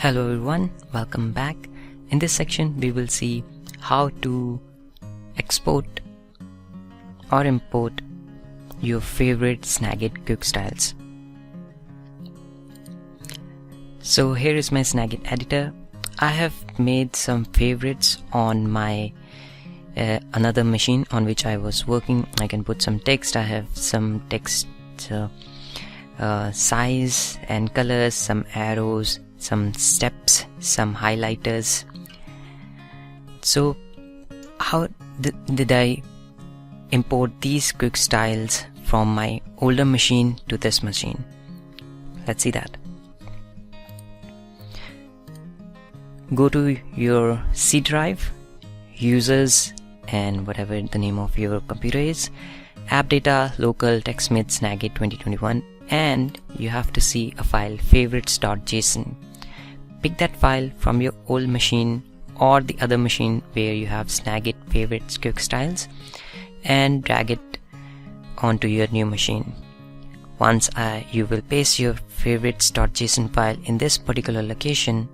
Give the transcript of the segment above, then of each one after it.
Hello everyone, welcome back. In this section we will see how to export or import your favorite Snagit quick styles. So here is my Snagit editor. I have made some favorites on my another machine on which I was working. I can put some text. I have some text size and colors, some arrows, some steps, some highlighters. So how did I import these quick styles from my older machine to this machine? Let's see that. Go to your C drive, users, and whatever the name of your computer is, app data, local, TextSmith, Snagit 2021, and you have to see a file favorites.json. Pick that file from your old machine or the other machine where you have Snagit favorites quick styles and drag it onto your new machine. Once you will paste your favorites.json file in this particular location,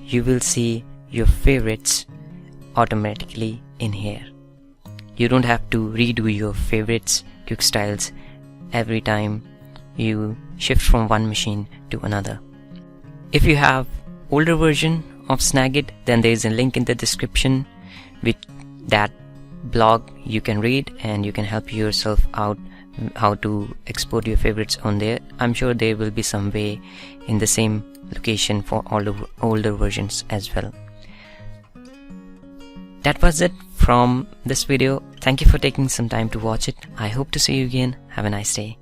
you will see your favorites automatically in here. You don't have to redo your favorites quick styles every time you shift from one machine to another. If you have older version of Snagit, then there is a link in the description with that blog you can read and you can help yourself out how to export your favorites on there. I'm sure there will be some way in the same location for all the older versions as well. That was it from this video. Thank you for taking some time to watch it. I hope to see you again. Have a nice day.